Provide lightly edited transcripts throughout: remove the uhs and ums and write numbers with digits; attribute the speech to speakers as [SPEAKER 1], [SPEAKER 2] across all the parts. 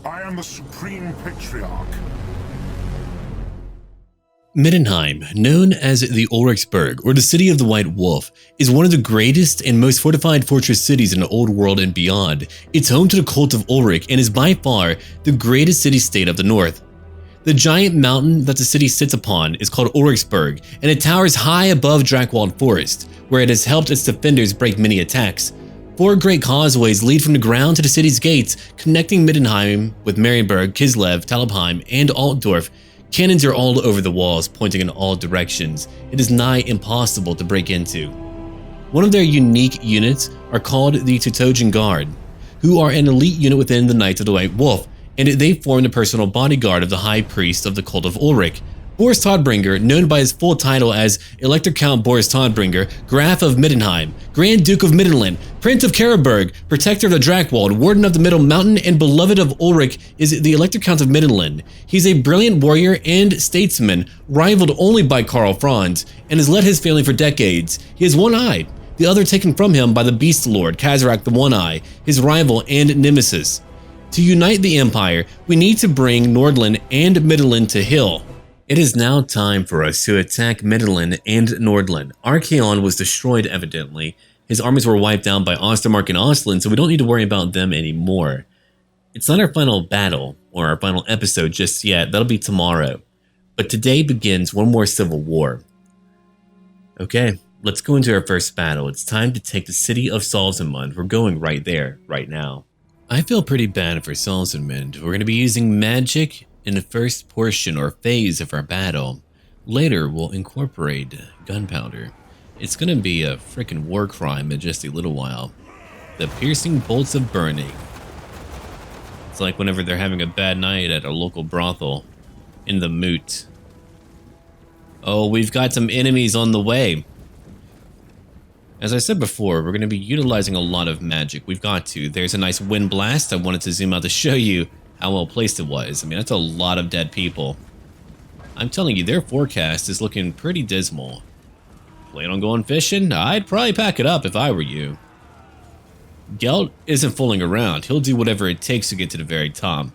[SPEAKER 1] I am the Supreme Patriarch.
[SPEAKER 2] Middenheim, known as the Ulrichsburg or the City of the White Wolf, is one of the greatest and most fortified fortress cities in the Old World and beyond. It's home to the cult of Ulrich and is by far the greatest city-state of the north. The giant mountain that the city sits upon is called Ulrichsburg, and it towers high above Drakewald Forest, where it has helped its defenders break many attacks. 4 great causeways lead from the ground to the city's gates, connecting Middenheim with Marienburg, Kislev, Talabheim, and Altdorf. Cannons are all over the walls, pointing in all directions. It is nigh impossible to break into. One of their unique units are called the Teutogen Guard, who are an elite unit within the Knights of the White Wolf, and they form the personal bodyguard of the High Priest of the Cult of Ulrich. Boris Todbringer, known by his full title as Elector Count Boris Todbringer, Graf of Middenheim, Grand Duke of Middenland, Prince of Karaberg, Protector of the Drakewald, Warden of the Middle Mountain, and Beloved of Ulrich, is the Elector Count of Middenland. He's a brilliant warrior and statesman, rivaled only by Karl Franz, and has led his family for decades. He has one eye, the other taken from him by the Beast Lord, Kazarak the One Eye, his rival and nemesis. To unite the Empire, we need to bring Nordland and Middenland to heel. It is now time for us to attack Middenland and Nordland. Archaon was destroyed evidently. His armies were wiped out by Ostermark and Ostland, so we don't need to worry about them anymore. It's not our final battle, or our final episode just yet, that'll be tomorrow. But today begins one more civil war. Okay, let's go into our first battle. It's time to take the city of Salzenmund. We're going right there, right now. I feel pretty bad for Salzenmund. We're going to be using magic in the first portion or phase of our battle. Later, we'll incorporate gunpowder. It's gonna be a frickin' war crime in just a little while. The piercing bolts of burning. It's like whenever they're having a bad night at a local brothel in the moot. Oh, we've got some enemies on the way. As I said before, we're gonna be utilizing a lot of magic. We've got to. There's a nice wind blast. I wanted to zoom out to show you how well placed it was. I mean, that's a lot of dead people. I'm telling you, their forecast is looking pretty dismal. Plan on going fishing? I'd probably pack it up if I were you. Gelt isn't fooling around. He'll do whatever it takes to get to the very top.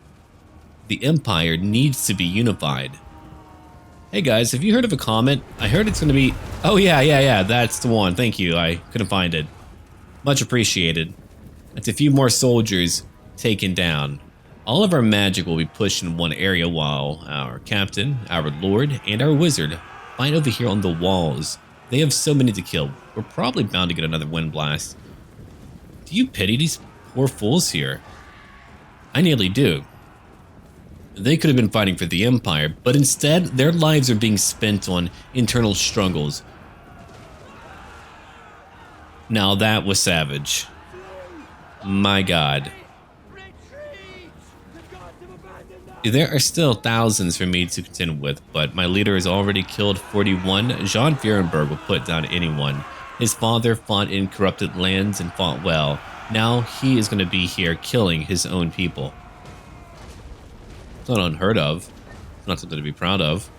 [SPEAKER 2] The Empire needs to be unified. Hey guys, have you heard of a comet? I heard it's going to be... Oh yeah, that's the one. Thank you. I couldn't find it. Much appreciated. That's a few more soldiers taken down. All of our magic will be pushed in one area while our captain, our lord, and our wizard fight over here on the walls. They have so many to kill. We're probably bound to get another wind blast. Do you pity these poor fools here? I nearly do. They could have been fighting for the Empire, but instead their lives are being spent on internal struggles. Now that was savage. My God. There are still thousands for me to contend with, but my leader has already killed 41. Jean Fierenberg will put down anyone. His father fought in corrupted lands and fought well. Now he is going to be here killing his own people. It's not unheard of. It's not something to be proud of.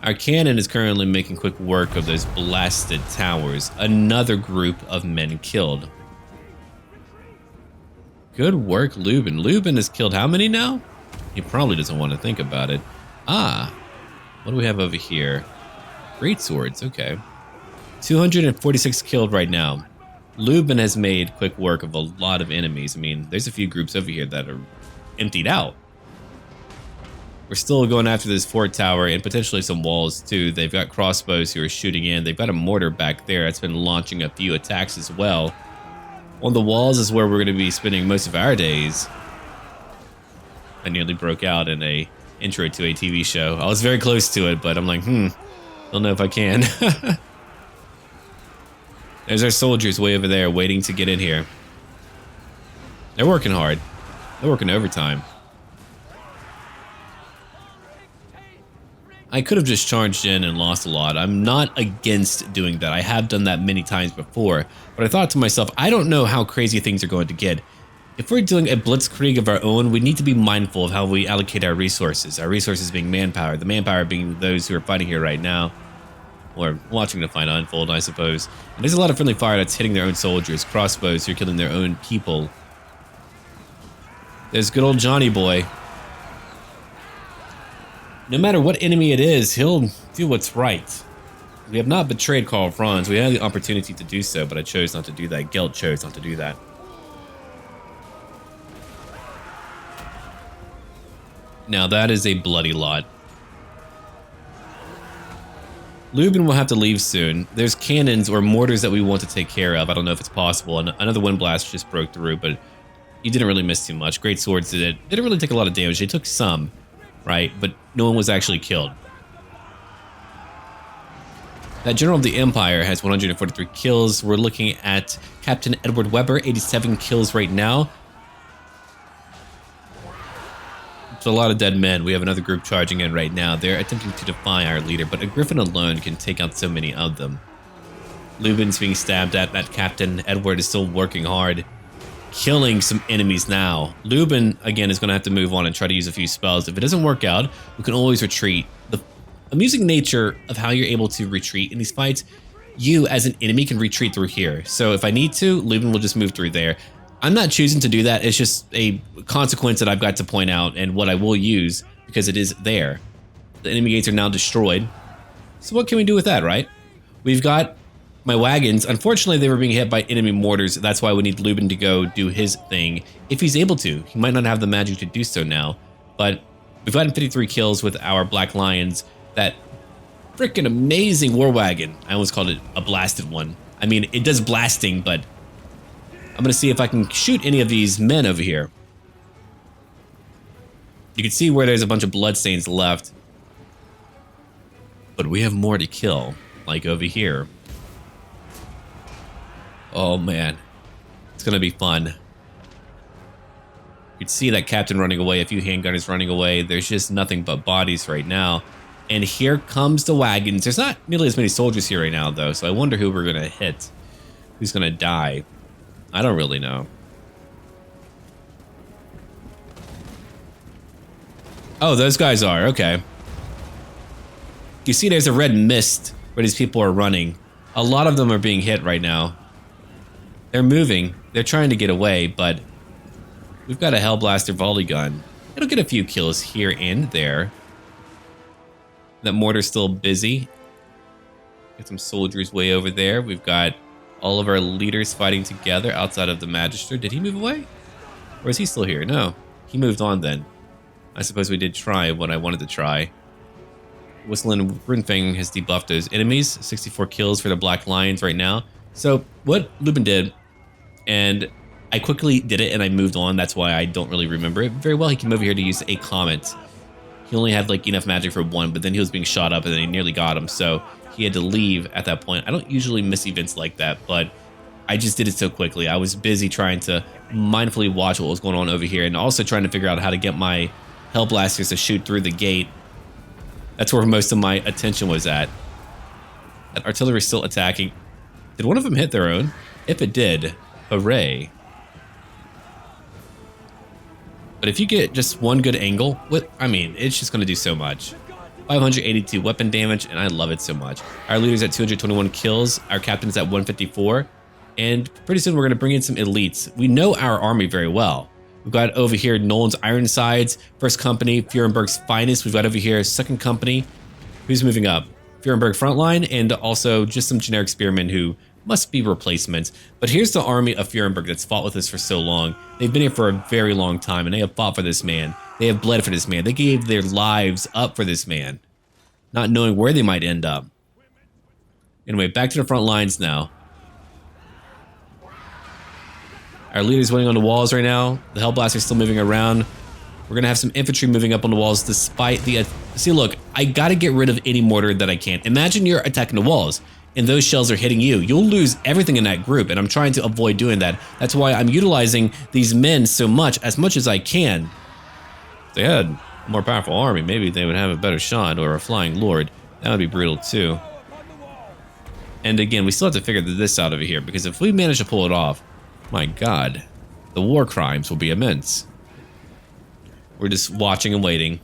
[SPEAKER 2] Our cannon is currently making quick work of those blasted towers. Another group of men killed. Good work, Lubin. Lubin has killed how many now? He probably doesn't want to think about it. Ah, what do we have over here? Great swords, okay. 246 killed right now. Lubin has made quick work of a lot of enemies. I mean, there's a few groups over here that are emptied out. We're still going after this fort tower and potentially some walls too. They've got crossbows who are shooting in. They've got a mortar back there that's been launching a few attacks as well. On the walls is where we're going to be spending most of our days. I nearly broke out in a intro to a TV show. I was very close to it, but I'm like, don't know if I can. There's our soldiers way over there waiting to get in here. They're working hard. They're working overtime. I could have just charged in and lost a lot. I'm not against doing that. I have done that many times before. But I thought to myself, I don't know how crazy things are going to get. If we're doing a blitzkrieg of our own, we need to be mindful of how we allocate our resources. Our resources being manpower. The manpower being those who are fighting here right now. Or watching the fight unfold, I suppose. And there's a lot of friendly fire that's hitting their own soldiers. Crossbows who are killing their own people. There's good old Johnny boy. No matter what enemy it is, he'll do what's right. We have not betrayed Karl Franz. We had the opportunity to do so, but I chose not to do that. Gelt chose not to do that. Now that is a bloody lot. Lubin will have to leave soon. There's cannons or mortars that we want to take care of. I don't know if it's possible. Another wind blast just broke through, but you didn't really miss too much. Great swords didn't really take a lot of damage. They took some, right? But no one was actually killed. That General of the Empire has 143 kills. We're looking at Captain Edward Weber, 87 kills right now. It's a lot of dead men. We have another group charging in right now. They're attempting to defy our leader, but a griffin alone can take out so many of them. Lubin's being stabbed at. That Captain Edward is still working hard, killing some enemies now. Lubin, again, is going to have to move on and try to use a few spells. If it doesn't work out, we can always retreat. The amusing nature of how you're able to retreat in these fights, you as an enemy can retreat through here. So if I need to, Lubin will just move through there. I'm not choosing to do that. It's just a consequence that I've got to point out and what I will use because it is there. The enemy gates are now destroyed. So what can we do with that, right? We've got my wagons. Unfortunately, they were being hit by enemy mortars. That's why we need Lubin to go do his thing. If he's able to. He might not have the magic to do so now. But we've gotten 53 kills with our Black Lions. That freaking amazing war wagon. I almost called it a blasted one. I mean, it does blasting, but I'm going to see if I can shoot any of these men over here. You can see where there's a bunch of bloodstains left. But we have more to kill, like over here. Oh man, it's going to be fun. You can see that captain running away, a few handgunners running away. There's just nothing but bodies right now. And here comes the wagons. There's not nearly as many soldiers here right now, though, so I wonder who we're going to hit. Who's going to die? I don't really know. Oh, those guys are. Okay. You see there's a red mist where these people are running. A lot of them are being hit right now. They're moving. They're trying to get away, but we've got a Hellblaster volley gun. It'll get a few kills here and there. That mortar's still busy. Got some soldiers way over there. We've got all of our leaders fighting together outside of the Magister. Did he move away? Or is he still here? No. He moved on then. I suppose we did try what I wanted to try. Whistling Runfang has debuffed those enemies. 64 kills for the Black Lions right now. So what Lubin did, and I quickly did it and I moved on. That's why I don't really remember it very well. He came over here to use a Comet. He only had like enough magic for one, but then he was being shot up and then he nearly got him. So he had to leave at that point. I don't usually miss events like that, but I just did it so quickly. I was busy trying to mindfully watch what was going on over here and also trying to figure out how to get my Hellblasters to shoot through the gate. That's where most of my attention was at. That artillery's still attacking. Did one of them hit their own? If it did, hooray. But if you get just one good angle, it's just going to do so much. 582 weapon damage, and I love it so much. Our leader's at 221 kills. Our captain's at 154. And pretty soon we're going to bring in some elites. We know our army very well. We've got over here Nolan's Ironsides, 1st Company, Fuhrenberg's Finest. We've got over here 2nd Company. Who's moving up? Fuhrenberg Frontline, and also just some generic spearmen who must be replacements. But here's the army of Fuhrenberg that's fought with us for so long. They've been here for a very long time, and they have fought for this man. They have bled for this man. They gave their lives up for this man, not knowing where they might end up. Anyway, back to the front lines now. Our leader's waiting on the walls right now. The Hellblaster's still moving around. We're going to have some infantry moving up on the walls despite the... See, look, I got to get rid of any mortar that I can. Imagine you're attacking the walls and those shells are hitting you. You'll lose everything in that group, and I'm trying to avoid doing that. That's why I'm utilizing these men so much as I can. If they had a more powerful army, maybe they would have a better shot, or a flying lord. That would be brutal too. And again, we still have to figure this out over here, because if we manage to pull it off, my god, the war crimes will be immense. We're just watching and waiting.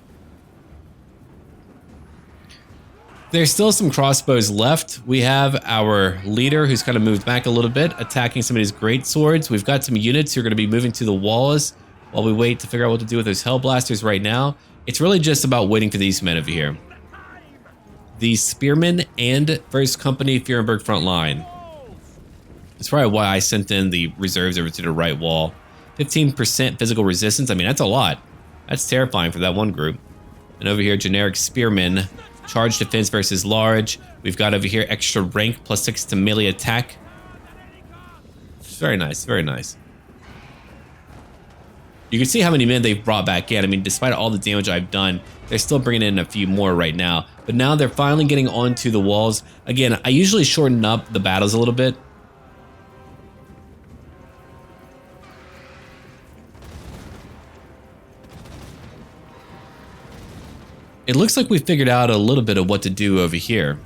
[SPEAKER 2] There's still some crossbows left. We have our leader who's kind of moved back a little bit, attacking some of these great swords. We've got some units who are going to be moving to the walls. while we wait to figure out what to do with those Hellblasters right now, it's really just about waiting for these men over here. The Spearmen and 1st Company Fierenberg front line. That's probably why I sent in the reserves over to the right wall. 15% physical resistance. I mean, that's a lot. That's terrifying for that one group. And over here, generic Spearmen. Charge defense versus large. We've got over here extra rank, +6 to melee attack. Very nice, very nice. You can see how many men they've brought back in. I mean, despite all the damage I've done, they're still bringing in a few more right now. But now they're finally getting onto the walls. Again, I usually shorten up the battles a little bit. It looks like we figured out a little bit of what to do over here.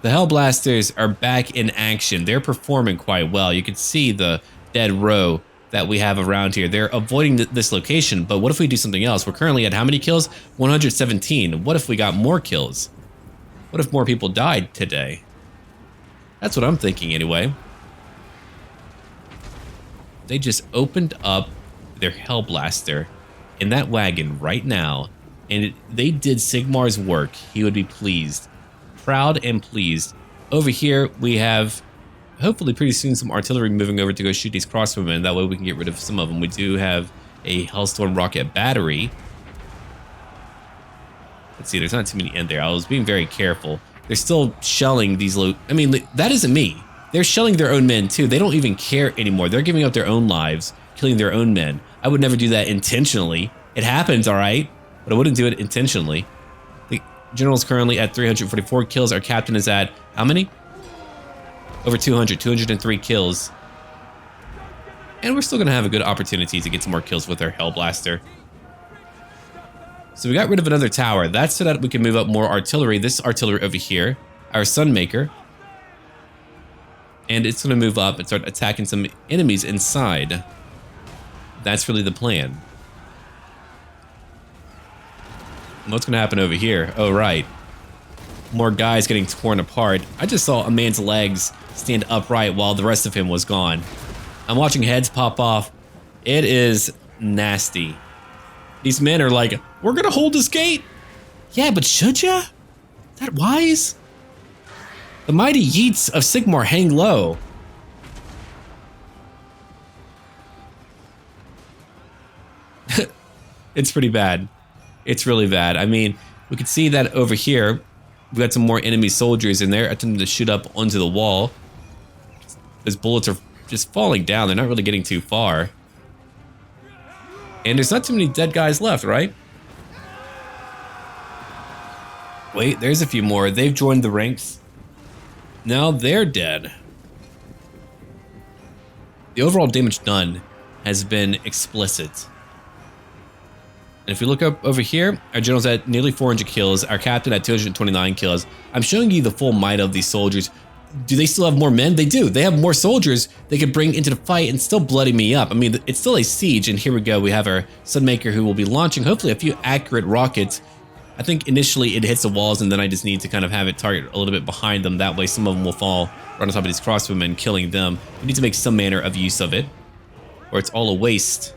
[SPEAKER 2] The Hellblasters are back in action. They're performing quite well. You can see the dead row that we have around here. They're avoiding this location, but what if we do something else? We're currently at how many kills? 117. What if we got more kills? What if more people died today? That's what I'm thinking anyway. They just opened up their Hellblaster in that wagon right now, and they did Sigmar's work. He would be pleased. Proud and pleased. Over here, we have hopefully pretty soon some artillery moving over to go shoot these crossbowmen. That way we can get rid of some of them. We do have a Hellstorm rocket battery. Let's see, there's not too many in there. I was being very careful. They're still shelling these I mean, that isn't me. They're shelling their own men too. They don't even care anymore. They're giving up their own lives, killing their own men. I would never do that intentionally. It happens, all right? But I wouldn't do it intentionally. The general's currently at 344 kills. Our captain is at how many? Over 203 kills. And we're still going to have a good opportunity to get some more kills with our Hellblaster. So we got rid of another tower. That's so that we can move up more artillery. This artillery over here, our Sunmaker. And it's going to move up and start attacking some enemies inside. That's really the plan. What's going to happen over here? Oh, right. More guys getting torn apart. I just saw a man's legs stand upright while the rest of him was gone. I'm watching heads pop off. It is nasty. These men are like, we're going to hold this gate. Yeah, but should ya? Is that wise? The mighty yeets of Sigmar hang low. It's pretty bad. It's really bad. I mean, we could see that over here. We've got some more enemy soldiers in there attempting to shoot up onto the wall. Those bullets are just falling down. They're not really getting too far. And there's not too many dead guys left, right? Wait, there's a few more. They've joined the ranks. Now they're dead. The overall damage done has been explicit. And if we look up over here, our general's at nearly 400 kills, our captain at 229 kills. I'm showing you the full might of these soldiers. Do they still have more men? They do. They have more soldiers they could bring into the fight and still bloody me up. I mean, it's still a siege, and here we go. We have our Sunmaker who will be launching, hopefully, a few accurate rockets. I think initially it hits the walls, and then I just need to kind of have it target a little bit behind them. That way some of them will fall right on top of these crossbowmen, killing them. We need to make some manner of use of it, or it's all a waste.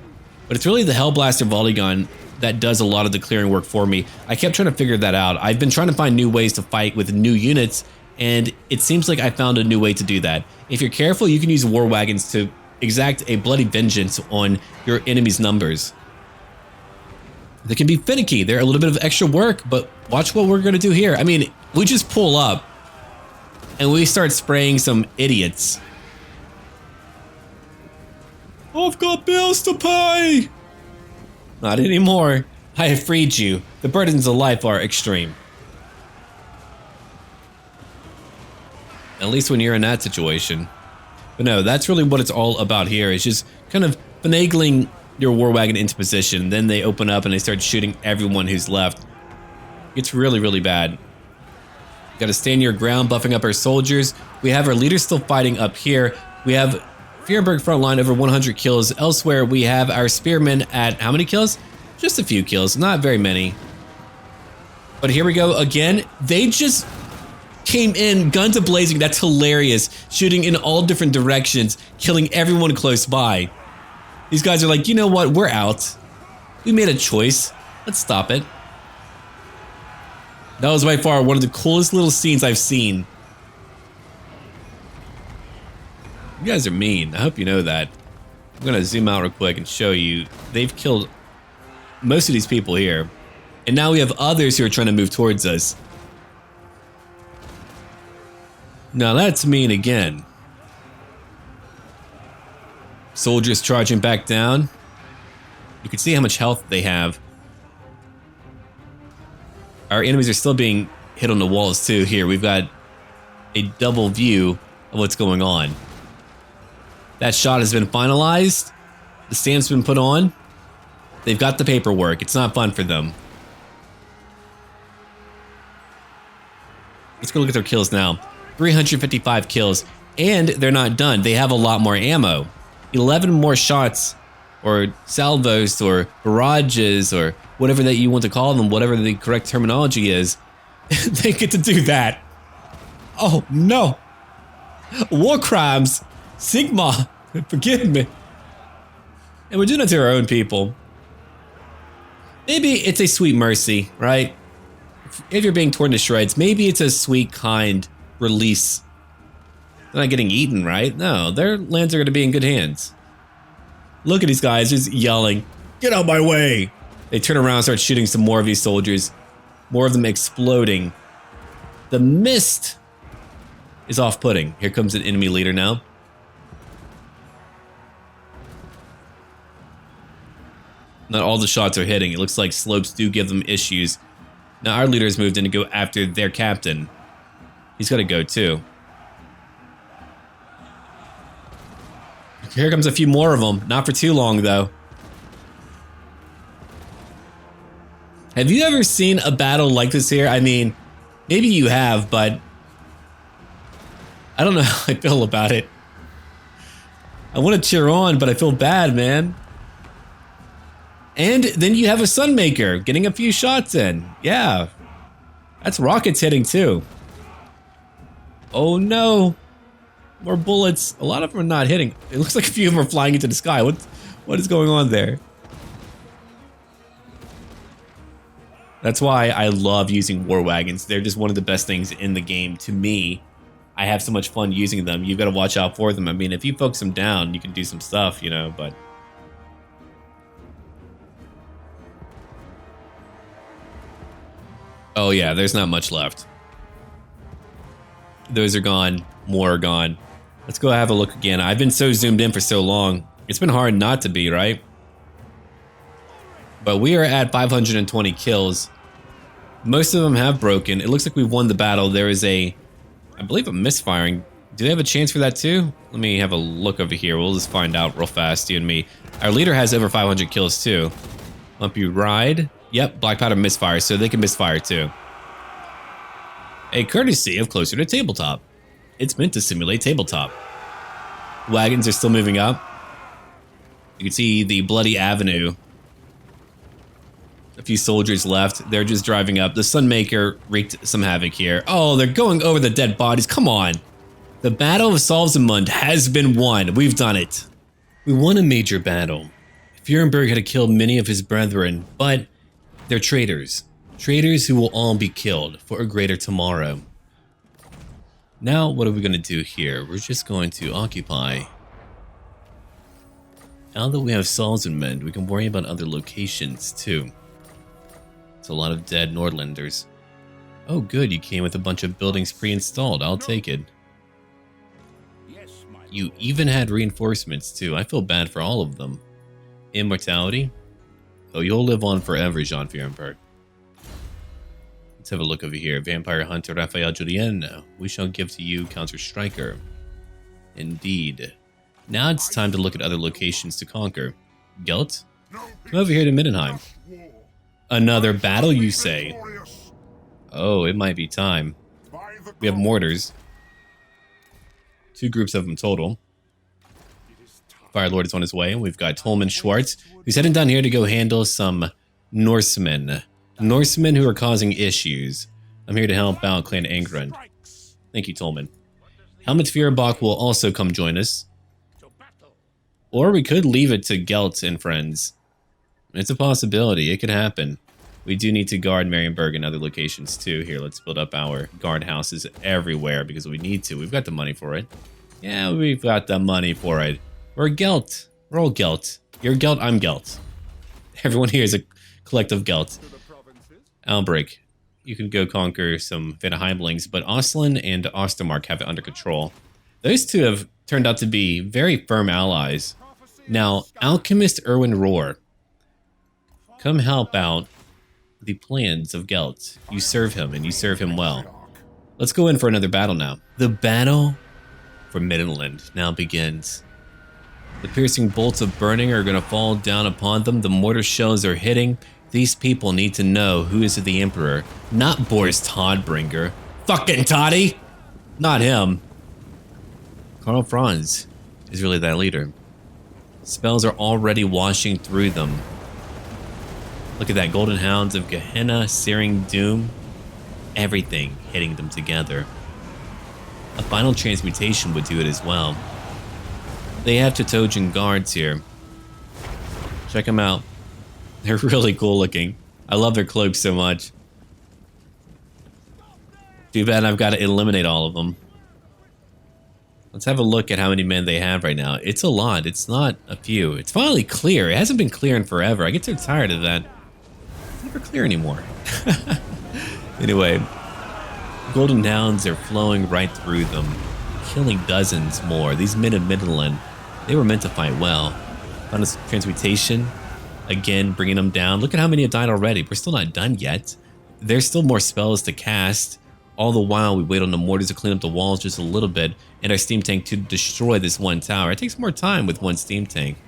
[SPEAKER 2] But it's really the Hellblaster volley gun that does a lot of the clearing work for me. I kept trying to figure that out. I've been trying to find new ways to fight with new units, and it seems like I found a new way to do that. If you're careful, you can use war wagons to exact a bloody vengeance on your enemy's numbers. They can be finicky. They're a little bit of extra work, but watch what we're going to do here. I mean, we just pull up and we start spraying some idiots. I've got bills to pay. Not anymore. I have freed you. The burdens of life are extreme. At least when you're in that situation. But no, that's really what it's all about here. It's just kind of finagling your war wagon into position. Then they open up and they start shooting everyone who's left. It's really, really bad. Got to stand your ground, buffing up our soldiers. We have our leaders still fighting up here. We have Fierenberg front line over 100 kills. Elsewhere, we have our spearmen at how many kills? Just a few kills, not very many. But here we go again. They just came in guns a-blazing. That's hilarious. Shooting in all different directions, killing everyone close by. These guys are like, you know what? We're out. We made a choice. Let's stop it. That was by far one of the coolest little scenes I've seen. You guys are mean. I hope you know that. I'm gonna zoom out real quick and show you. They've killed most of these people here. And now we have others who are trying to move towards us. Now that's mean again. Soldiers charging back down. You can see how much health they have. Our enemies are still being hit on the walls too. Here, we've got a double view of what's going on. That shot has been finalized. The stamp's been put on. They've got the paperwork. It's not fun for them. Let's go look at their kills now. 355 kills. And they're not done. They have a lot more ammo. 11 more shots, or salvos, or barrages, or whatever that you want to call them, whatever the correct terminology is. They get to do that. Oh, no. War crimes. Sigma. Forgive me. And we're doing it to our own people. Maybe it's a sweet mercy, right? If you're being torn to shreds, maybe it's a sweet, kind release. They're not getting eaten, right? No, their lands are going to be in good hands. Look at these guys just yelling, "Get out my way!" They turn around and start shooting some more of these soldiers. More of them exploding. The mist is off-putting. Here comes an enemy leader now. Not all the shots are hitting. It looks like slopes do give them issues. Now our leader has moved in to go after their captain. He's got to go too. Here comes a few more of them. Not for too long though. Have you ever seen a battle like this here? I mean, maybe you have, but I don't know how I feel about it. I want to cheer on, but I feel bad, man. And then you have a Sunmaker getting a few shots in. Yeah. That's rockets hitting too. Oh no. More bullets. A lot of them are not hitting. It looks like a few of them are flying into the sky. What is going on there? That's why I love using war wagons. They're just one of the best things in the game to me. I have so much fun using them. You've got to watch out for them. I mean, if you focus them down, you can do some stuff, you know, but... Oh yeah, there's not much left. Those are gone. More are gone. Let's go have a look again. I've been so zoomed in for so long. It's been hard not to be, right? But we are at 520 kills. Most of them have broken. It looks like we've won the battle. There is a, I believe, a misfiring. Do they have a chance for that too? Let me have a look over here. We'll just find out real fast, you and me. Our leader has over 500 kills too. Lump you ride. Yep, black powder misfire, so they can misfire too. A courtesy of Closer to Tabletop. It's meant to simulate tabletop. Wagons are still moving up. You can see the bloody avenue. A few soldiers left. They're just driving up. The Sunmaker wreaked some havoc here. Oh, they're going over the dead bodies. Come on. The Battle of Salzenmund has been won. We've done it. We won a major battle. Furrenberg had to kill many of his brethren, but they're traitors. Traitors who will all be killed for a greater tomorrow. Now, what are we going to do here? We're just going to occupy. Now that we have Salzenmund, we can worry about other locations too. It's a lot of dead Nordlanders. Oh good, you came with a bunch of buildings pre-installed. I'll take it. You even had reinforcements too. I feel bad for all of them. Immortality? Oh, you'll live on forever, Jean Furrenberg. Let's have a look over here. Vampire Hunter Raphael Julien. We shall give to you Counter Striker. Indeed. Now it's time to look at other locations to conquer. Gelt? Come over here to Middenheim. Another battle, you say? Oh, it might be time. We have mortars. 2 groups of them total. Firelord is on his way, and we've got Tolman Schwartz, who's heading down here to go handle some Norsemen. Norsemen who are causing issues. I'm here to help out Clan Angrund. Thank you, Tolman. Helmut Feuerbach will also come join us. Or we could leave it to Gelt and friends. It's a possibility. It could happen. We do need to guard Marienburg and other locations too. Here, let's build up our guard houses everywhere because we need to. We've got the money for it. Yeah, we've got the money for it. We're Gelt. We're all Gelt. You're Gelt, I'm Gelt. Everyone here is a collective Gelt. Albrecht, you can go conquer some Middenheimlings, but Oslin and Ostermark have it under control. Those two have turned out to be very firm allies. Now, Alchemist Erwin Rohr, come help out the plans of Gelt. You serve him, and you serve him well. Let's go in for another battle now. The battle for Middenland now begins. The piercing bolts of burning are going to fall down upon them. The mortar shells are hitting. These people need to know who is the Emperor, not Boris Todbringer. Fucking Toddy! Not him. Karl Franz is really that leader. Spells are already washing through them. Look at that, Golden Hounds of Gehenna, Searing Doom. Everything hitting them together. A final transmutation would do it as well. They have Teutogen guards here. Check them out. They're really cool looking. I love their cloaks so much. Too bad I've got to eliminate all of them. Let's have a look at how many men they have right now. It's a lot. It's not a few. It's finally clear. It hasn't been clear in forever. I get so tired of that. It's never clear anymore. Anyway, Golden Hounds are flowing right through them, killing dozens more. These men of Middenland, they were meant to fight well. Found a transmutation. Again, bringing them down. Look at how many have died already. We're still not done yet. There's still more spells to cast. All the while, we wait on the mortars to clean up the walls just a little bit, and our steam tank to destroy this one tower. It takes more time with one steam tank.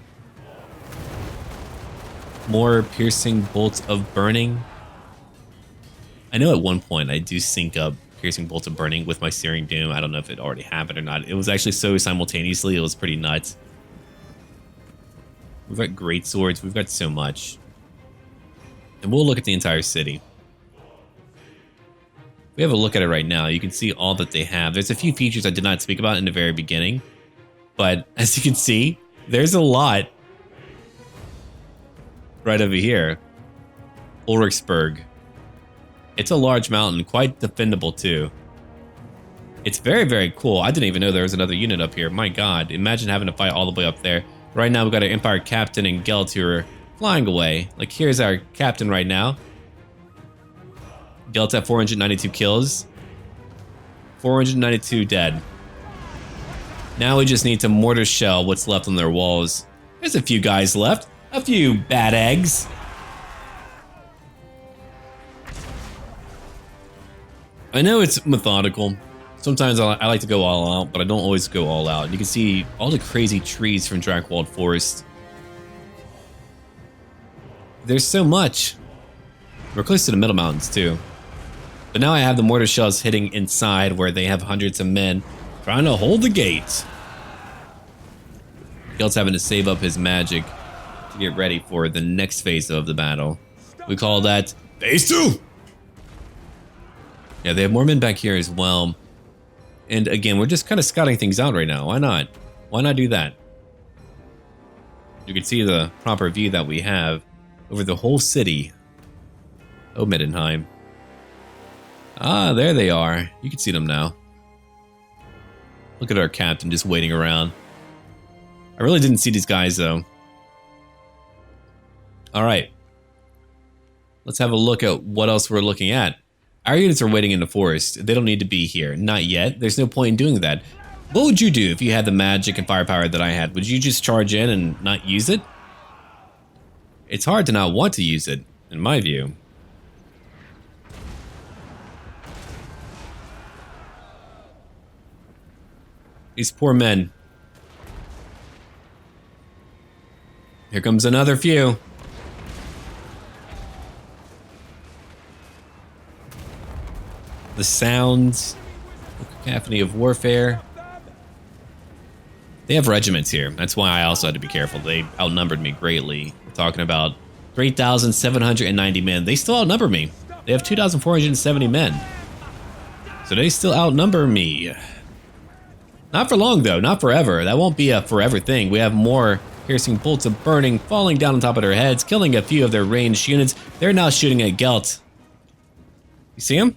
[SPEAKER 2] More piercing bolts of burning. I know at one point I do sync up piercing bolts of burning with my Searing Doom. I don't know if it already happened or not. It was actually so simultaneously, it was pretty nuts. We've got great swords. We've got so much. And we'll look at the entire city. We have a look at it right now. You can see all that they have. There's a few features I did not speak about in the very beginning. But as you can see, there's a lot right over here. Ulrichsburg. It's a large mountain, quite defendable too. It's very, very cool. I didn't even know there was another unit up here. My god, imagine having to fight all the way up there. Right now, we've got our Empire Captain and Gelt who are flying away. Like, here's our Captain right now. Gelt at 492 kills. 492 dead. Now we just need to mortar shell what's left on their walls. There's a few guys left. A few bad eggs. I know it's methodical. Sometimes I like to go all out, but I don't always go all out. And you can see all the crazy trees from Drakewald Forest. There's so much. We're close to the Middle Mountains too. But now I have the mortar shells hitting inside where they have hundreds of men trying to hold the gates. Gelt's having to save up his magic to get ready for the next phase of the battle. We call that Phase 2! Yeah, they have more men back here as well. And again, we're just kind of scouting things out right now. Why not? Why not do that? You can see the proper view that we have over the whole city. Oh, Middenheim. Ah, there they are. You can see them now. Look at our captain just waiting around. I really didn't see these guys, though. Alright. Let's have a look at what else we're looking at. Our units are waiting in the forest. They don't need to be here. Not yet. There's no point in doing that. What would you do if you had the magic and firepower that I had? Would you just charge in and not use it? It's hard to not want to use it, in my view. These poor men. Here comes another few. The sounds, the cacophony of warfare. They have regiments here. That's why I also had to be careful. They outnumbered me greatly. We're talking about 3,790 men. They still outnumber me. They have 2,470 men. So they still outnumber me. Not for long, though. Not forever. That won't be a forever thing. We have more piercing bolts of burning falling down on top of their heads, killing a few of their ranged units. They're now shooting at Gelt. You see him?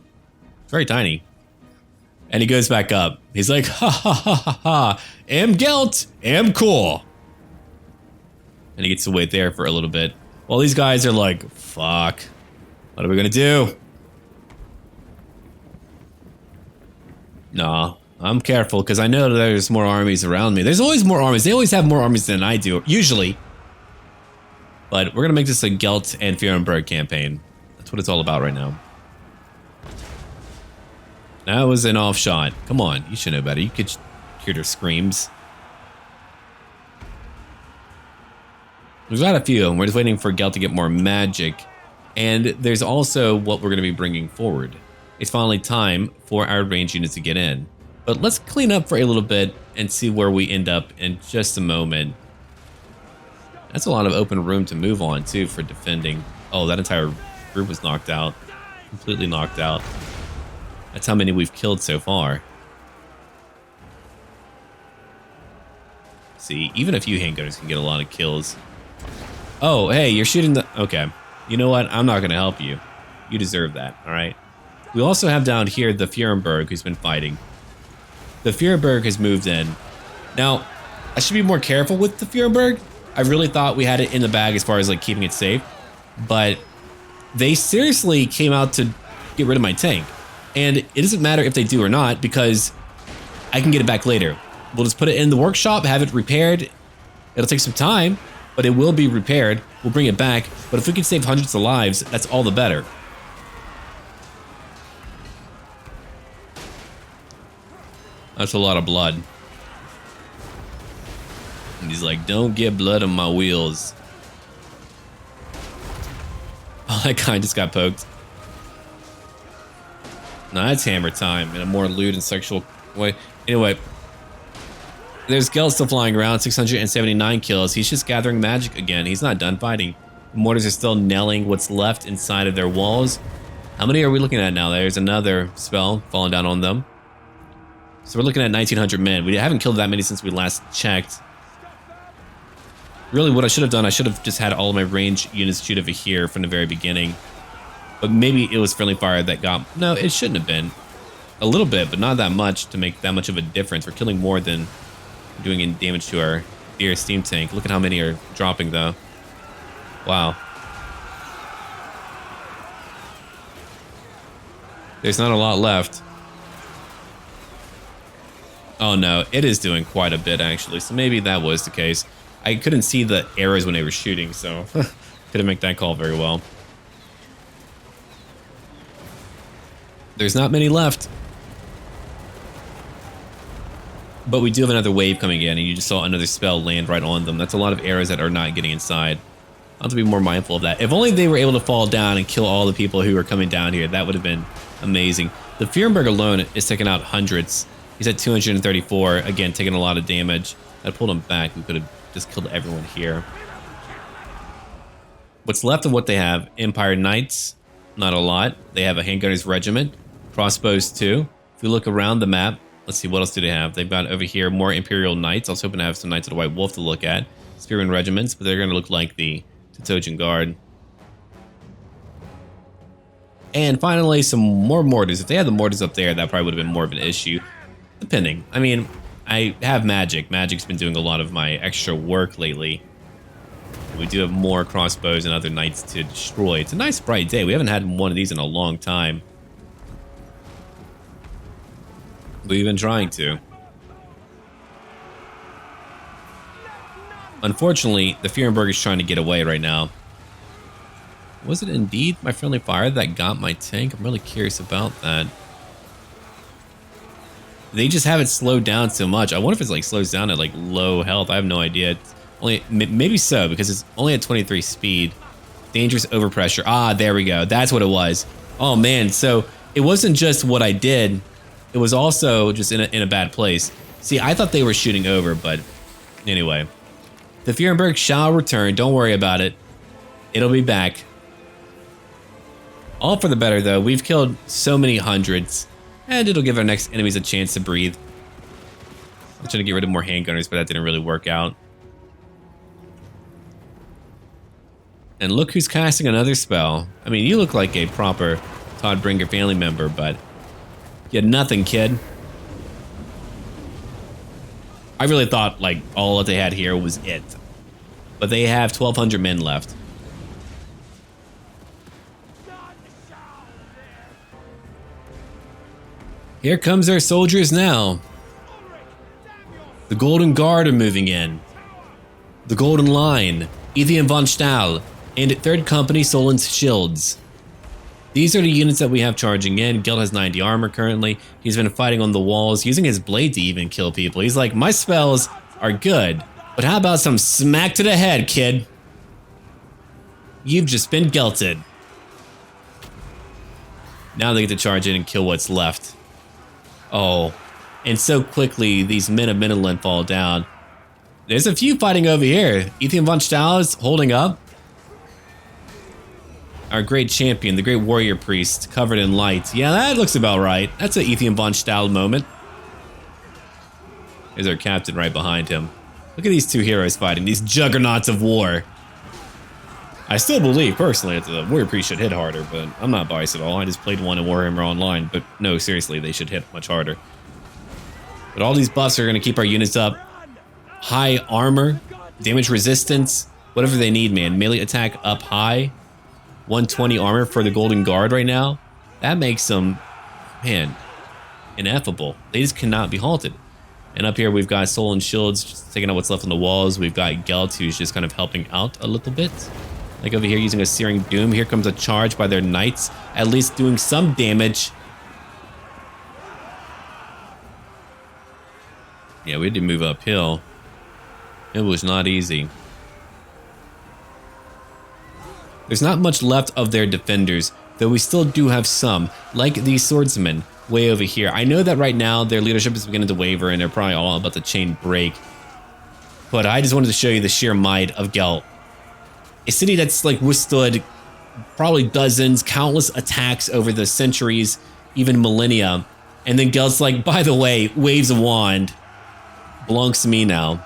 [SPEAKER 2] Very tiny. And he goes back up. He's like, ha ha ha ha ha, am Gelt, am cool. And he gets to wait there for a little bit. While these guys are like, fuck, what are we gonna do? Nah, I'm careful because I know there's more armies around me. There's always more armies. They always have more armies than I do, usually. But we're gonna make this a Gelt and Fierenberg campaign. That's what it's all about right now. That was an off shot. Come on, you should know better. You could hear their screams. We've got a few, and we're just waiting for Gelt to get more magic. And there's also what we're going to be bringing forward. It's finally time for our range units to get in. But let's clean up for a little bit and see where we end up in just a moment. That's a lot of open room to move on, too, for defending. Oh, that entire group was knocked out. Completely knocked out. That's how many we've killed so far. See, even a few handgunners can get a lot of kills. Oh, hey, you're shooting the... Okay. You know what? I'm not going to help you. You deserve that, all right? We also have down here the Fierenberg who's been fighting. The Fierenberg has moved in. Now, I should be more careful with the Fierenberg. I really thought we had it in the bag as far as like keeping it safe. But they seriously came out to get rid of my tank. And it doesn't matter if they do or not because I can get it back later. We'll just put it in the workshop, have it repaired. It'll take some time, but it will be repaired. We'll bring it back. But if we can save hundreds of lives, that's all the better. That's a lot of blood. And he's like, don't get blood on my wheels. Oh, that guy just got poked. Nah, it's hammer time in a more lewd and sexual way. Anyway, there's Gelt still flying around, 679 kills. He's just gathering magic again. He's not done fighting. The mortars are still nailing what's left inside of their walls. How many are we looking at now? There's another spell falling down on them. So we're looking at 1,900 men. We haven't killed that many since we last checked. Really, what I should have done, I should have just had all of my range units shoot over here from the very beginning. But maybe it was friendly fire that got... No, it shouldn't have been. A little bit, but not that much to make that much of a difference. We're killing more than doing any damage to our dear steam tank. Look at how many are dropping, though. Wow. There's not a lot left. Oh, no. It is doing quite a bit, actually. So maybe that was the case. I couldn't see the arrows when they were shooting, so couldn't make that call very well. There's not many left. But we do have another wave coming in, and you just saw another spell land right on them. That's a lot of arrows that are not getting inside. I'll have to be more mindful of that. If only they were able to fall down and kill all the people who are coming down here, that would have been amazing. The Fierenberg alone is taking out hundreds. He's at 234, again, taking a lot of damage. I pulled him back. We could have just killed everyone here. What's left of what they have? Empire Knights, not a lot. They have a handgunners regiment. Crossbows too. If we look around the map, let's see, what else do they have? They've got over here more Imperial Knights. I was hoping to have some Knights of the White Wolf to look at. Spearman regiments, but they're going to look like the Teutogen Guard. And finally, some more mortars. If they had the mortars up there, that probably would have been more of an issue. Depending. I mean, I have magic. Magic's been doing a lot of my extra work lately. We do have more crossbows and other knights to destroy. It's a nice bright day. We haven't had one of these in a long time. We've been trying to. Unfortunately, the Fierenberg is trying to get away right now. Was it indeed my friendly fire that got my tank? I'm really curious about that. They just have it slowed down so much. I wonder if it's like slows down at like low health. I have no idea. It's only maybe so because it's only at 23 speed. Dangerous overpressure. Ah, there we go. That's what it was. Oh man, so it wasn't just what I did. It was also just in a bad place. See, I thought they were shooting over, but anyway. The Fierenberg shall return. Don't worry about it. It'll be back. All for the better, though. We've killed so many hundreds, and it'll give our next enemies a chance to breathe. I'm trying to get rid of more handgunners, but that didn't really work out. And look who's casting another spell. I mean, you look like a proper Toddbringer family member, but you had nothing, kid. I really thought, like, all that they had here was it. But they have 1,200 men left. Here comes our soldiers now. The Golden Guard are moving in. The Golden Line, Ethian von Stahl, and 3rd Company Solon's Shields. These are the units that we have charging in. Gelt has 90 armor currently. He's been fighting on the walls, using his blade to even kill people. He's like, my spells are good, but how about some smack to the head, kid? You've just been gelted. Now they get to charge in and kill what's left. Oh, and so quickly these men of Middenland fall down. There's a few fighting over here. Ethian von Stahl is holding up. Our great champion, the great warrior priest, covered in light. Yeah, that looks about right. That's an Ethian von Stahl moment. There's our captain right behind him. Look at these two heroes fighting, these juggernauts of war. I still believe, personally, that the warrior priest should hit harder, but I'm not biased at all. I just played one in Warhammer Online, but no, seriously, they should hit much harder. But all these buffs are going to keep our units up. High armor, damage resistance, whatever they need, man. Melee attack up high. 120 armor for the Golden Guard right now. That makes them, man, ineffable. They just cannot be halted. And up here we've got Solon Shields just taking out what's left on the walls. We've got Gelt, who's just kind of helping out a little bit. Like over here using a Searing Doom. Here comes a charge by their knights, at least doing some damage. Yeah, we had to move uphill. It was not easy. There's not much left of their defenders, though we still do have some, like these swordsmen way over here. I know that right now their leadership is beginning to waver and they're probably all about to chain break. But I just wanted to show you the sheer might of Gelt. A city that's like withstood probably dozens, countless attacks over the centuries, even millennia. And then Gelt's like, by the way, waves a wand. Belongs to me now.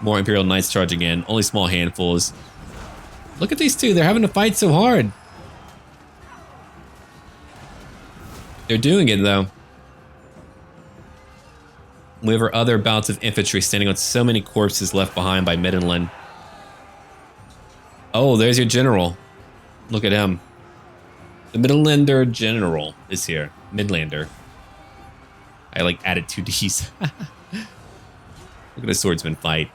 [SPEAKER 2] More Imperial Knights charging in, only small handfuls. Look at these two, they're having to fight so hard. They're doing it though. We have our other bouts of infantry standing on so many corpses left behind by Middenland. Oh, there's your general. Look at him. The Middenlander general is here. Midlander. I like added 2 Ds. Look at the swordsman fight.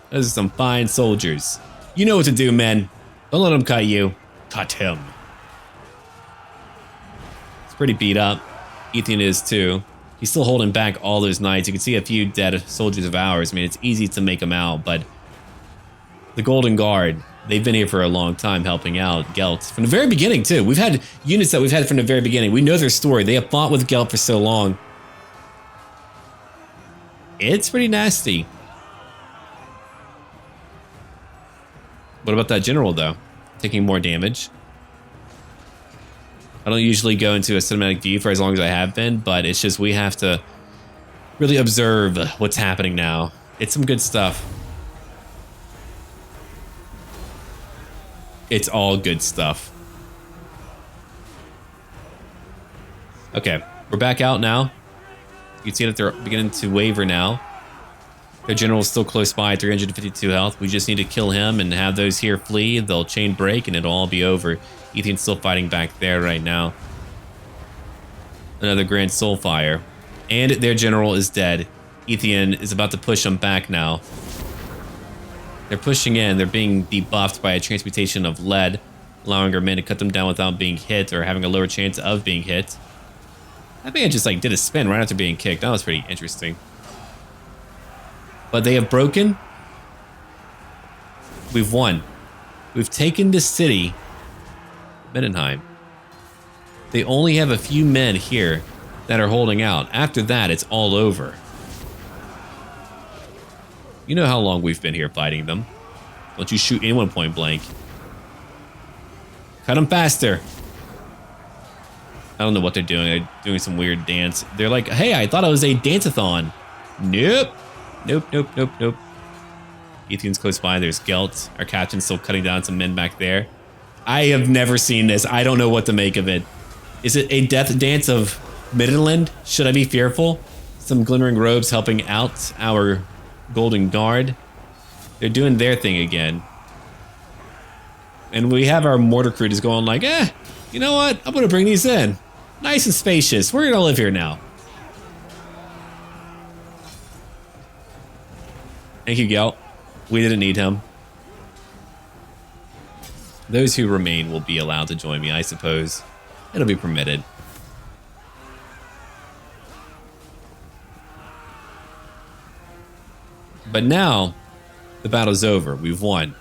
[SPEAKER 2] Those are some fine soldiers. You know what to do, men. Don't let them cut you. Cut him. It's pretty beat up. Ethian is too. He's still holding back all those knights. You can see a few dead soldiers of ours. I mean, it's easy to make them out, but the Golden Guard, they've been here for a long time helping out Gelt. From the very beginning, too. We've had units that we've had from the very beginning. We know their story. They have fought with Gelt for so long. It's pretty nasty. What about that general, though? Taking more damage. I don't usually go into a cinematic view for as long as I have been, but it's just we have to really observe what's happening now. It's some good stuff. It's all good stuff. Okay, we're back out now. You can see that they're beginning to waver now. Their general's still close by at 352 health. We just need to kill him and have those here flee. They'll chain break and it'll all be over. Ethian's still fighting back there right now. Another Grand Soulfire. And their general is dead. Ethian is about to push them back now. They're pushing in. They're being debuffed by a transmutation of lead, allowing our men to cut them down without being hit or having a lower chance of being hit. That man just like did a spin right after being kicked. That was pretty interesting. But they have broken. We've won. We've taken the city, Middenheim. They only have a few men here that are holding out. After that, it's all over. You know how long we've been here fighting them. Don't you shoot anyone point blank. Cut them faster. I don't know what they're doing. They're doing some weird dance. They're like, hey, I thought it was a dance-a-thon. Nope. Nope, nope, nope, nope. Ethan's close by. There's Gelt. Our captain's still cutting down some men back there. I have never seen this. I don't know what to make of it. Is it a death dance of Middenland? Should I be fearful? Some glimmering robes helping out our golden guard. They're doing their thing again. And we have our mortar crew just going like, you know what? I'm gonna bring these in. Nice and spacious. We're gonna live here now. Thank you, Gelt. We didn't need him. Those who remain will be allowed to join me, I suppose. It'll be permitted. But now, the battle's over. We've won.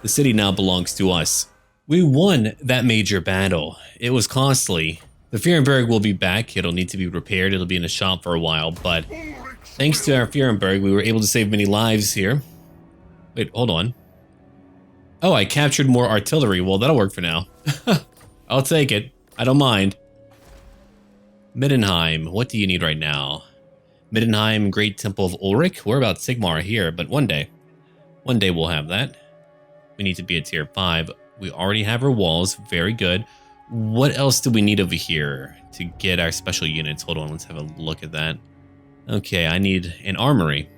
[SPEAKER 2] The city now belongs to us. We won that major battle. It was costly. The Fierenberg will be back. It'll need to be repaired. It'll be in a shop for a while, but thanks to our Fierenberg, we were able to save many lives here. Wait, hold on. Oh, I captured more artillery. Well, that'll work for now. I'll take it. I don't mind. Middenheim, what do you need right now? Middenheim, Great Temple of Ulrich. We're about Sigmar here, but one day we'll have that. We need to be at tier 5. We already have our walls. Very good. What else do we need over here to get our special units? Hold on, let's have a look at that. Okay, I need an armory.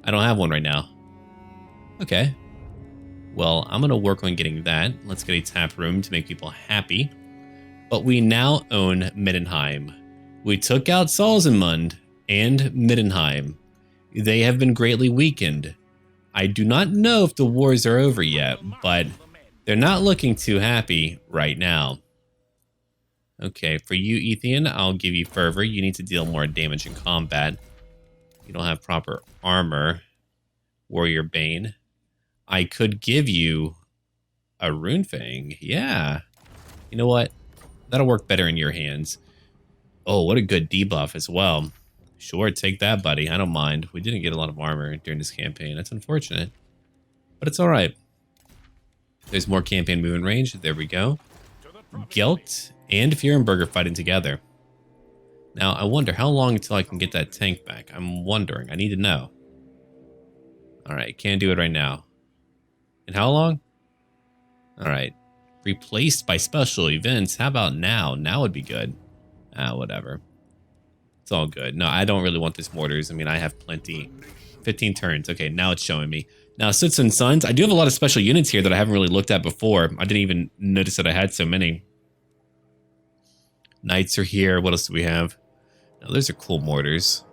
[SPEAKER 2] I don't have one right now. Okay. Well, I'm going to work on getting that. Let's get a tap room to make people happy. But we now own Middenheim. We took out Salzenmund and Middenheim. They have been greatly weakened. I do not know if the wars are over yet, but they're not looking too happy right now. Okay, for you, Ethan, I'll give you Fervor. You need to deal more damage in combat. You don't have proper armor. Warrior Bane. I could give you a Rune Fang. Yeah. You know what? That'll work better in your hands. Oh, what a good debuff as well. Sure, take that, buddy. I don't mind. We didn't get a lot of armor during this campaign. That's unfortunate. But it's alright. There's more campaign movement range. There we go. Gelt and Fierenberg are fighting together. Now, I wonder how long until I can get that tank back. I'm wondering. I need to know. Alright, can't do it right now. And how long? Alright. Replaced by special events. How about now? Now would be good. Whatever. It's all good. No, I don't really want this mortars. I mean, I have plenty. 15 turns. Okay, now it's showing me. Now, Citizen Sons. I do have a lot of special units here that I haven't really looked at before. I didn't even notice that I had so many. Knights are here. What else do we have? Now, those are cool mortars.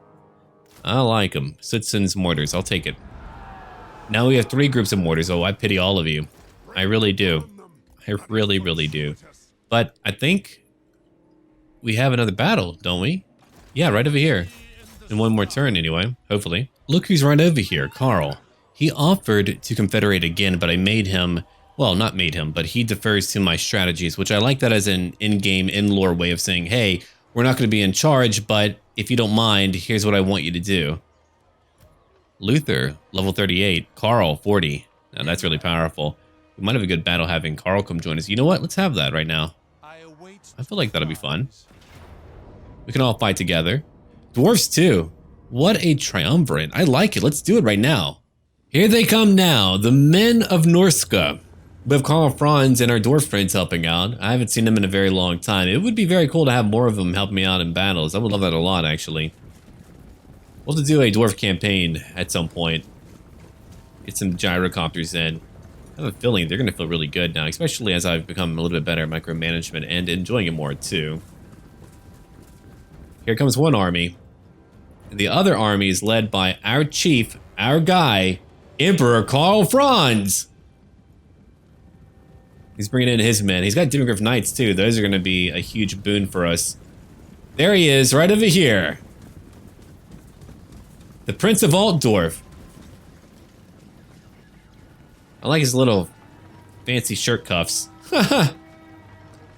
[SPEAKER 2] I like them. Citizens mortars. I'll take it. Now we have 3 groups of mortars. Oh, I pity all of you. I really do. I really, really do. But I think we have another battle, don't we? Yeah, right over here. In one more turn, anyway. Hopefully. Look who's right over here, Carl. He offered to confederate again, but I made him... Well, not made him, but he defers to my strategies, which I like that as an in-game, in-lore way of saying, hey, we're not going to be in charge, but if you don't mind, here's what I want you to do. Luther, level 38. Carl, 40. Now that's really powerful. We might have a good battle having Carl come join us. You know what? Let's have that right now. I feel like that'll be fun. We can all fight together. Dwarves too. What a triumvirate. I like it. Let's do it right now. Here they come now. The men of Norska. We have Carl Franz and our dwarf friends helping out. I haven't seen them in a very long time. It would be very cool to have more of them help me out in battles. I would love that a lot, actually. We'll have to do a dwarf campaign at some point. Get some gyrocopters in. I have a feeling they're going to feel really good now, especially as I've become a little bit better at micromanagement and enjoying it more, too. Here comes one army. The other army is led by our chief, our guy, Emperor Carl Franz. He's bringing in his men. He's got Demogryph Knights, too. Those are going to be a huge boon for us. There he is, right over here. The Prince of Altdorf. I like his little fancy shirt cuffs.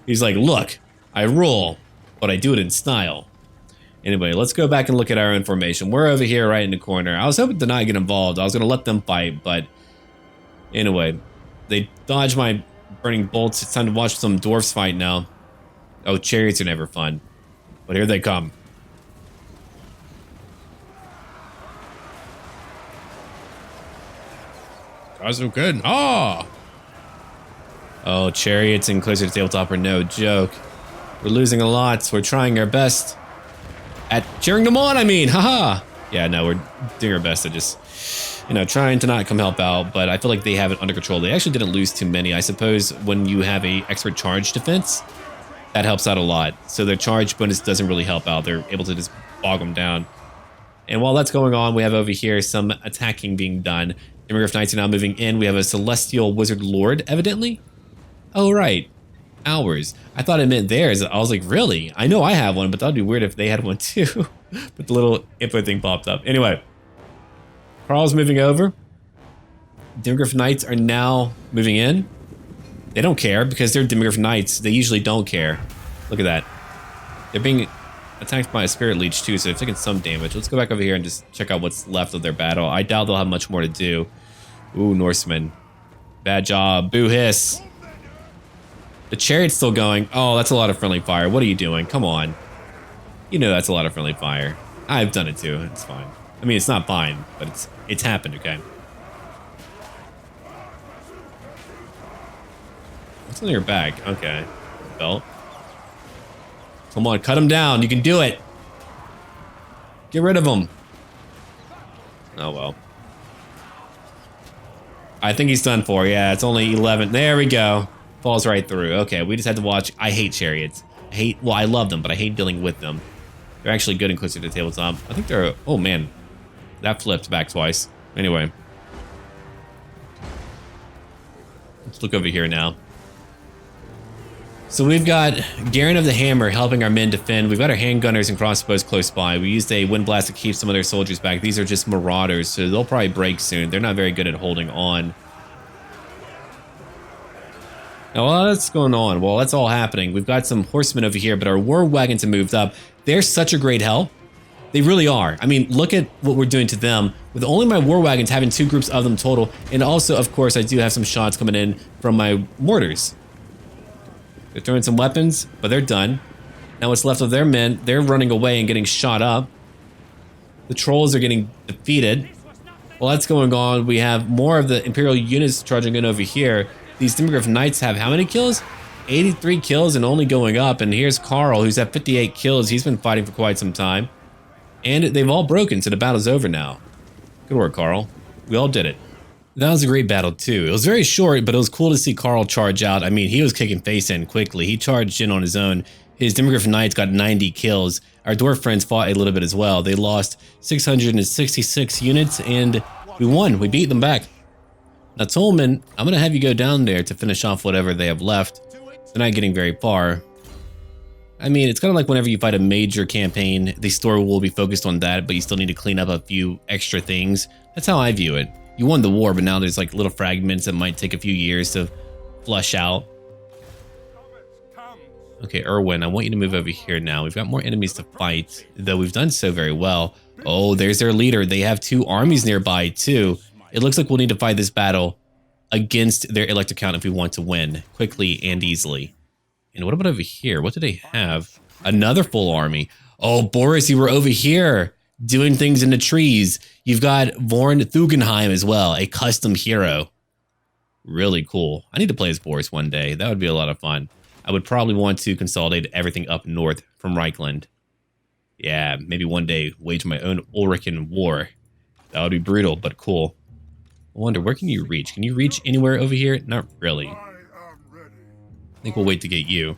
[SPEAKER 2] He's like, look, I rule, but I do it in style. Anyway, let's go back and look at our information. We're over here right in the corner. I was hoping to not get involved. I was going to let them fight, but anyway, they dodged my burning bolts. It's time to watch some dwarfs fight now. Oh, chariots are never fun, but here they come. Also good. Oh! Oh, chariots and closer to tabletop are no joke. We're losing a lot. So we're trying our best at cheering them on, I mean. Haha! Yeah, no, we're doing our best to just, you know, trying to not come help out, but I feel like they have it under control. They actually didn't lose too many. I suppose when you have a expert charge defense, that helps out a lot. So their charge bonus doesn't really help out. They're able to just bog them down. And while that's going on, we have over here some attacking being done. Immigrant Knights are now moving in. We have a Celestial Wizard Lord, evidently. Oh, right. Ours. I thought it meant theirs. I was like, really? I know I have one, but that'd be weird if they had one too. But the little info thing popped up. Anyway, Carl's moving over. Demigryph Knights are now moving in. They don't care because they're Demigryph Knights. They usually don't care. Look at that. They're being attacked by a Spirit Leech too, so they're taking some damage. Let's go back over here and just check out what's left of their battle. I doubt they'll have much more to do. Ooh, Norsemen. Bad job. Boo hiss. The chariot's still going. Oh, that's a lot of friendly fire. What are you doing? Come on. You know that's a lot of friendly fire. I've done it too. It's fine. I mean, it's not fine, but it's happened, okay? What's on your back? Okay. Belt. Come on, cut him down. You can do it. Get rid of him. Oh, well. I think he's done for. Yeah, it's only 11. There we go. Falls right through. Okay, we just had to watch. I hate chariots. Well, I love them, but I hate dealing with them. They're actually good and closer to the tabletop. I think they're, oh man. That flipped back twice. Anyway. Let's look over here now. So we've got Garen of the Hammer helping our men defend. We've got our handgunners and crossbows close by. We used a wind blast to keep some of their soldiers back. These are just marauders, so they'll probably break soon. They're not very good at holding on. Now, while that's going on, while that's all happening, we've got some horsemen over here, but our war wagons have moved up. They're such a great help. They really are. I mean, look at what we're doing to them with only my war wagons having 2 groups of them total. And also, of course, I do have some shots coming in from my mortars. They're throwing some weapons, but they're done. Now what's left of their men, they're running away and getting shot up. The trolls are getting defeated. While that's going on, we have more of the Imperial units charging in over here. These Demigryph Knights have how many kills? 83 kills and only going up. And here's Carl, who's at 58 kills. He's been fighting for quite some time. And they've all broken, so the battle's over now. Good work, Carl. We all did it. That was a great battle too. It was very short, but it was cool to see Carl charge out. I mean, he was kicking face in quickly. He charged in on his own. His Demigryph Knights got 90 kills. Our dwarf friends fought a little bit as well. They lost 666 units, and we won. We beat them back. Now, Tolman, I'm going to have you go down there to finish off whatever they have left. They're not getting very far. I mean, it's kind of like whenever you fight a major campaign, the story will be focused on that, but you still need to clean up a few extra things. That's how I view it. You won the war, but now there's like little fragments that might take a few years to flush out. Okay, Erwin, I want you to move over here now. We've got more enemies to fight, though we've done so very well. Oh, there's their leader. They have 2 armies nearby, too. It looks like we'll need to fight this battle against their elector count if we want to win quickly and easily. And what about over here? What do they have? Another full army. Oh, Boris, you were over here doing things in the trees. You've got Vorn Thugenheim as well, a custom hero. Really cool. I need to play as Boris one day. That would be a lot of fun. I would probably want to consolidate everything up north from Reichland. Yeah, maybe one day wage my own Ulrican war. That would be brutal, but cool. I wonder, where can you reach? Can you reach anywhere over here? Not really. I think we'll wait to get you.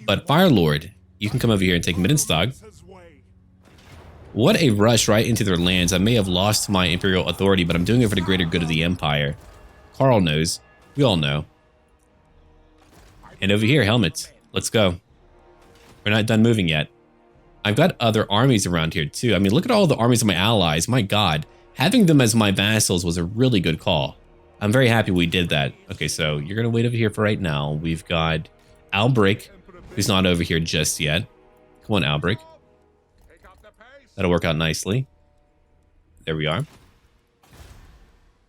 [SPEAKER 2] But Firelord, you can come over here and take Middenstag. What a rush right into their lands. I may have lost my Imperial authority, but I'm doing it for the greater good of the Empire. Carl knows. We all know. And over here, helmets. Let's go. We're not done moving yet. I've got other armies around here too. I mean, look at all the armies of my allies. My God. Having them as my vassals was a really good call. I'm very happy we did that. Okay, so you're going to wait over here for right now. We've got Albric, who's not over here just yet. Come on, Albric. That'll work out nicely. There we are.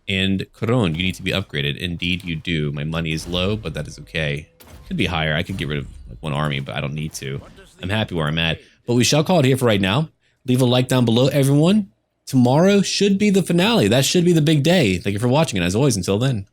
[SPEAKER 2] And Kron, you need to be upgraded. Indeed, you do. My money is low, but that is okay. Could be higher. I could get rid of like 1 army, but I don't need to. I'm happy where I'm at. But we shall call it here for right now. Leave a like down below, everyone. tomorrow should be the finale. That should be the big day. Thank you for watching, and as always, until then.